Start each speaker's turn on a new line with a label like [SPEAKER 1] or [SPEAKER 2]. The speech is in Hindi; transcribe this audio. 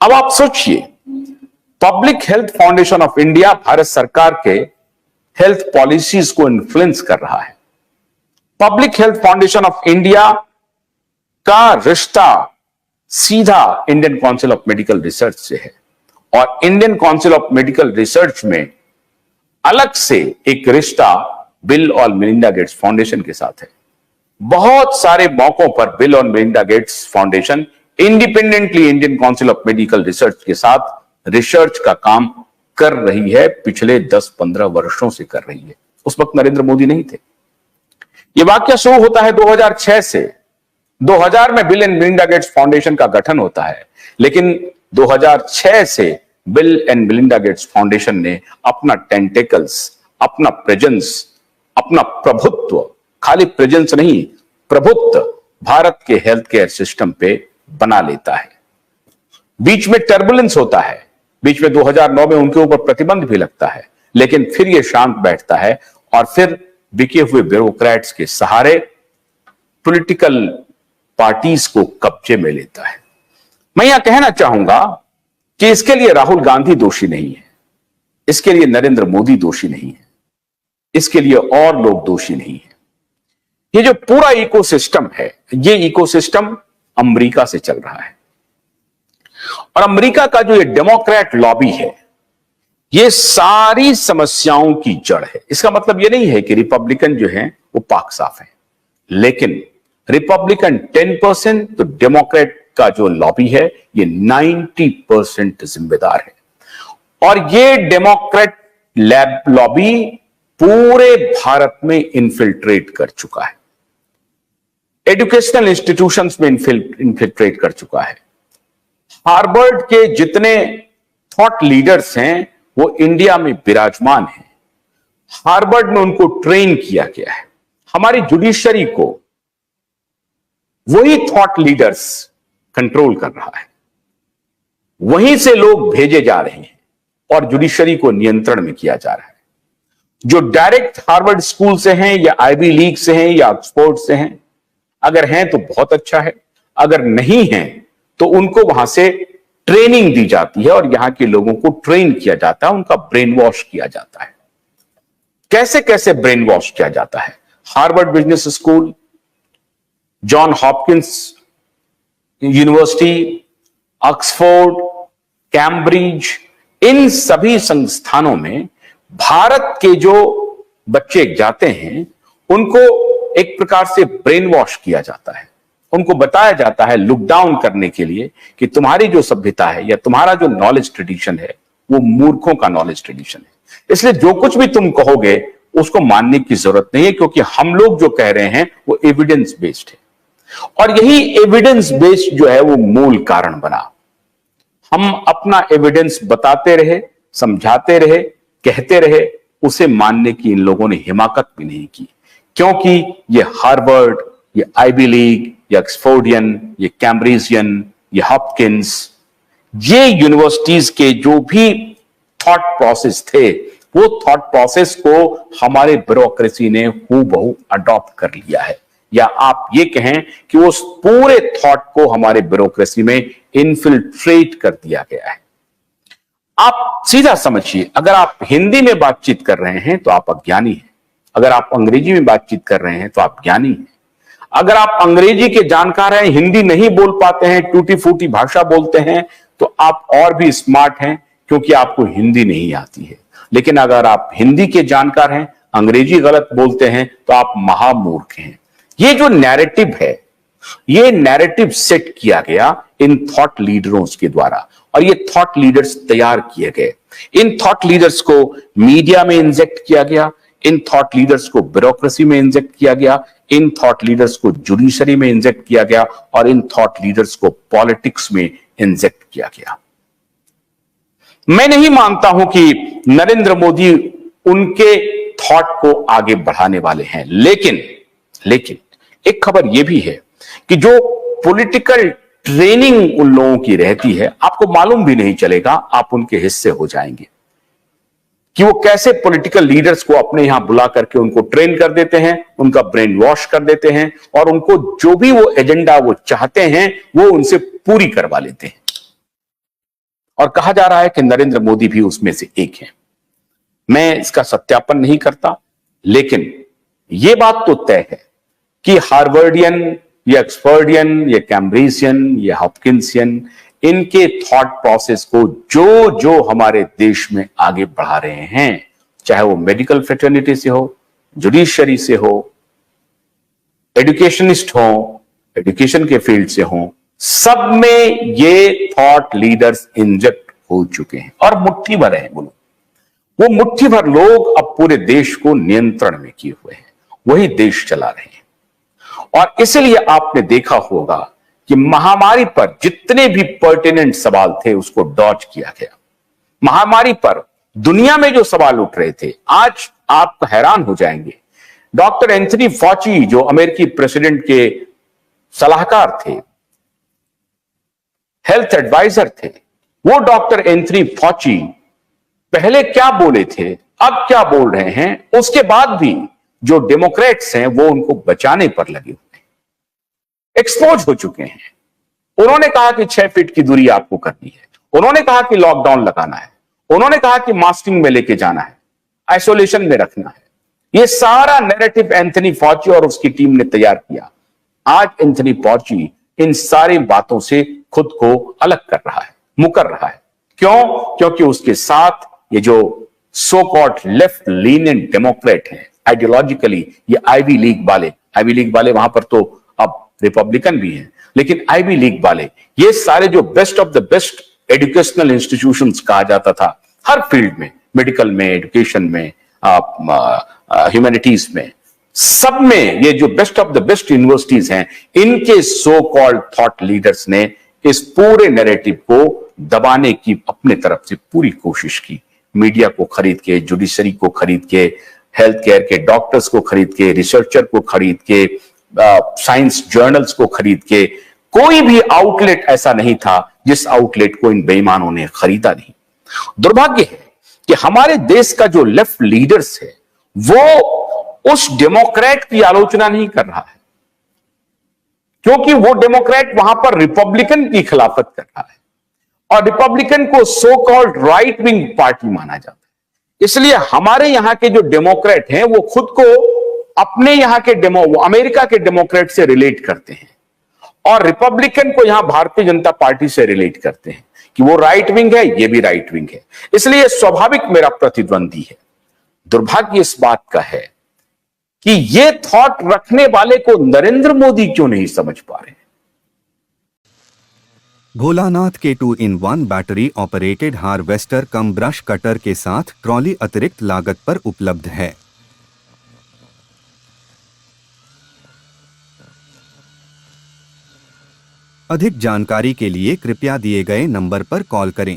[SPEAKER 1] अब आप सोचिए, public health foundation of India Bharat सरकार के हेल्थ पॉलिसीज को इन्फ्लुएंस कर रहा है। Public health foundation of India का रिश्ता सीधा Indian council of medical research से है और Indian council of medical research में अलग से एक रिश्ता बिल और मेलिंडा गेट्स फाउंडेशन के साथ है। बहुत सारे मौकों पर बिल और Melinda Gates foundation independently Indian council of medical research के साथ रिसर्च का काम कर रही है, पिछले 10-15 वर्षों से कर रही है। उस वक्त नरेंद्र मोदी नहीं थे। यह वाकया शुरू होता है 2006 से। 2000 में bill and Melinda Gates foundation का गठन होता है, लेकिन 2006 से bill and Melinda Gates foundation ने अपना टेंटेकल्स, अपना प्रेजेंस, अपना प्रभुत्व, खाली प्रेजेंस नहीं, प्रभुत्व भारत के हेल्थ केयर सिस्टम पे बना लेता है। बीच में टर्बुलेंस होता है, बीच में 2009 में उनके ऊपर प्रतिबंध भी लगता है, लेकिन फिर यह शांत बैठता है और फिर बिके हुए ब्यूरोक्रेट्स के सहारे पॉलिटिकल पार्टीज को कब्जे में लेता है। मैं यह कहना चाहूंगा कि इसके लिए राहुल गांधी दोषी नहीं है, इसके लिए नरेंद्र मोदी दोषी नहीं है, इसके लिए और लोग दोषी नहीं है। ये जो पूरा इकोसिस्टम है, ये इकोसिस्टम अमेरिका से चल रहा है और अमेरिका का जो ये डेमोक्रेट लॉबी है, ये सारी समस्याओं की जड़ है। इसका मतलब ये नहीं है कि रिपब्लिकन जो है वो पाक साफ है, लेकिन रिपब्लिकन 10%, तो डेमोक्रेट का जो लॉबी है ये 90% जिम्मेदार है। और ये डेमोक्रेट लॉबी पूरे भारत में इन्फिल्ट्रेट कर चुका है, एजुकेशनल इंस्टीट्यूशंस में इन्फिल्ट्रेट कर चुका है। हार्वर्ड के जितने थॉट लीडर्स हैं वो इंडिया में विराजमान हैं। हार्वर्ड में उनको ट्रेन किया गया है। हमारी जुडिशरी को वही थॉट लीडर्स कंट्रोल कर रहा है, वहीं से लोग भेजे जा रहे हैं और जुडिशरी को नियंत्रण में किया जा रहा है। जो डायरेक्ट हार्वर्ड स्कूल से हैं या आईवी लीग से हैं या ऑक्सफोर्ड से हैं, अगर हैं तो बहुत अच्छा है, अगर नहीं हैं तो उनको वहां से ट्रेनिंग दी जाती है और यहां के लोगों को ट्रेन किया जाता है, उनका ब्रेन वॉश किया जाता है। कैसे कैसे ब्रेन वॉश किया जाता है? Harvard Business School, John Hopkins University, Oxford, Cambridge, इन सभी संस्थानों में भारत के जो बच्चे जाते हैं उनको एक प्रकार से ब्रेन वॉश किया जाता है। उनको बताया जाता है लुक डाउन करने के लिए कि तुम्हारी जो सभ्यता है या तुम्हारा जो नॉलेज ट्रेडिशन है वो मूर्खों का नॉलेज ट्रेडिशन है, इसलिए जो कुछ भी तुम कहोगे उसको मानने की जरूरत नहीं है, क्योंकि हम लोग जो कह रहे हैं वो एविडेंस बेस्ड है। और यही एविडेंस बेस्ड जो है वो मूल कारण बना। हम अपना एविडेंस बताते रहे, समझाते रहे, कहते रहे, उसे मानने की इन लोगों ने हिमाकत भी नहीं की, क्योंकि ये हार्वर्ड, ये आईवी लीग, ये ऑक्सफोर्डियन, ये कैम्ब्रिजियन, ये हॉपकिंस, ये यूनिवर्सिटीज के जो भी थॉट प्रोसेस थे, वो थॉट प्रोसेस को हमारे ब्यूरोक्रेसी ने हूबहू अडॉप्ट कर लिया है, या आप ये कहें कि उस पूरे थॉट को हमारे ब्यूरोक्रेसी में इन्फिल्ट्रेट कर दिया गया है। आप सीधा समझिए, अगर आप हिंदी में बातचीत कर रहे हैं तो आप अज्ञानी हैं, अगर आप अंग्रेजी में बातचीत कर रहे हैं तो आप ज्ञानी हैं, अगर आप अंग्रेजी के जानकार हैं, हिंदी नहीं बोल पाते हैं, टूटी फूटी भाषा बोलते हैं, तो आप और भी स्मार्ट हैं, क्योंकि आपको हिंदी नहीं आती है। लेकिन अगर आप हिंदी के जानकार हैं, अंग्रेजी गलत बोलते हैं, तो आप महामूर्ख हैं। ये जो नैरेटिव है, ये नैरेटिव सेट किया गया इन थॉट लीडरों के द्वारा, और ये थॉट लीडर्स तैयार किए गए। इन थॉट लीडर्स को मीडिया में इंजेक्ट किया गया, इन थॉट लीडर्स को ब्यूरोक्रेसी में इंजेक्ट किया गया, इन थॉट लीडर्स को जुडिशरी में इंजेक्ट किया गया, और इन थॉट लीडर्स को पॉलिटिक्स में इंजेक्ट किया गया। मैं नहीं मानता हूं कि नरेंद्र मोदी उनके थॉट को आगे बढ़ाने वाले हैं, लेकिन एक खबर यह भी है कि जो पॉलिटिकल ट्रेनिंग उन लोगों की रहती है, आपको मालूम भी नहीं चलेगा, आप उनके हिस्से हो जाएंगे कि वो कैसे पॉलिटिकल लीडर्स को अपने यहां बुला करके उनको ट्रेन कर देते हैं, उनका ब्रेन वॉश कर देते हैं, और उनको जो भी वो एजेंडा वो चाहते हैं वो उनसे पूरी करवा लेते हैं। और कहा जा रहा है कि नरेंद्र मोदी भी उसमें से एक है। मैं इसका सत्यापन नहीं करता, लेकिन यह बात तो तय है कि हार्वर्डियन या एक्सपर्डियन या कैम्ब्रिजियन या हॉपकिंसियन, इनके थॉट प्रोसेस को जो जो हमारे देश में आगे बढ़ा रहे हैं, चाहे वो मेडिकल फ्रेटर्निटी से हो, जुडिशरी से हो, एजुकेशनिस्ट हो, एजुकेशन के फील्ड से हो, सब में ये थॉट लीडर्स इंजेक्ट हो चुके हैं और मुट्ठी भर हैं वो मुट्ठी भर लोग अब पूरे देश को नियंत्रण में किए हुए हैं, वही देश चला रहे हैं। और इसलिए आपने देखा होगा कि महामारी पर जितने भी पर्टिनेंट सवाल थे उसको डॉज किया गया। महामारी पर दुनिया में जो सवाल उठ रहे थे, आज आप हैरान हो जाएंगे, डॉक्टर एंथनी फॉची जो अमेरिकी प्रेसिडेंट के सलाहकार थे, हेल्थ एडवाइजर थे, वो डॉक्टर एंथनी फॉची पहले क्या बोले थे, अब क्या बोल रहे हैं, उसके बाद भी जो डेमोक्रेट्स हैं वो उनको बचाने पर लगे हुए हैं, एक्सपोज हो चुके हैं। उन्होंने कहा कि 6 फीट की दूरी आपको करनी है, उन्होंने कहा कि लॉकडाउन लगाना है, उन्होंने कहा कि मास्किंग में लेके जाना है, आइसोलेशन में रखना है। यह सारा नैरेटिव एंथनी फॉची और उसकी टीम ने तैयार किया। आज एंथनी फॉची इन सारी बातों से खुद को अलग कर रहा है, मुकर रहा है। क्यों? क्योंकि उसके साथ ये जो so called left lenient Democrat हैं, आइडियोलॉजिकली ये आईवी लीग वाले वहां पर तो अब रिपब्लिकन भी हैं, लेकिन आईवी लीग वाले, ये सारे जो best of the best educational institutions कहा जाता था हर फील्ड में, मेडिकल में, एजुकेशन में, ह्यूमैनिटीज में, सब में ये जो best of the best universities हैं, इनके सो कॉल्ड थॉट लीडर्स ने इस पूरे नैरेटिव को दबाने की अपने तरफ से पूरी कोशिश की। मीडिया को खरीद के, जुडिशरी को खरीद के, हेल्थ केयर के डॉक्टर्स को खरीद के, रिसर्चर को खरीद के, साइंस जर्नल्स को खरीद के, कोई भी आउटलेट ऐसा नहीं था जिस आउटलेट को इन बेईमानों ने खरीदा नहीं। दुर्भाग्य है कि हमारे देश का जो लेफ्ट लीडर्स है वो उस डेमोक्रेट की आलोचना नहीं कर रहा है, क्योंकि वो डेमोक्रेट वहां पर रिपब्लिकन की खिलाफत कर रहा है और रिपब्लिकन को so called right wing party माना जाता है। इसलिए हमारे यहां के जो डेमोक्रेट हैं वो खुद को अपने यहां के अमेरिका के डेमोक्रेट से रिलेट करते हैं और रिपब्लिकन को यहां भारतीय जनता पार्टी से रिलेट करते हैं कि वो राइट विंग है, ये भी राइट विंग है। इसलिए स्वाभाविक मेरा प्रतिद्वंदी है। दुर्भाग्य इस बात का है कि ये थॉट रखने वाले को नरेंद्र मोदी क्यों नहीं समझ पा रहे।
[SPEAKER 2] भोलानाथ के 2-in-1 बैटरी ऑपरेटेड हार्वेस्टर कम ब्रश कटर के साथ ट्रॉली अतिरिक्त लागत पर उपलब्ध है। अधिक जानकारी के लिए कृपया दिए गए नंबर पर कॉल करें।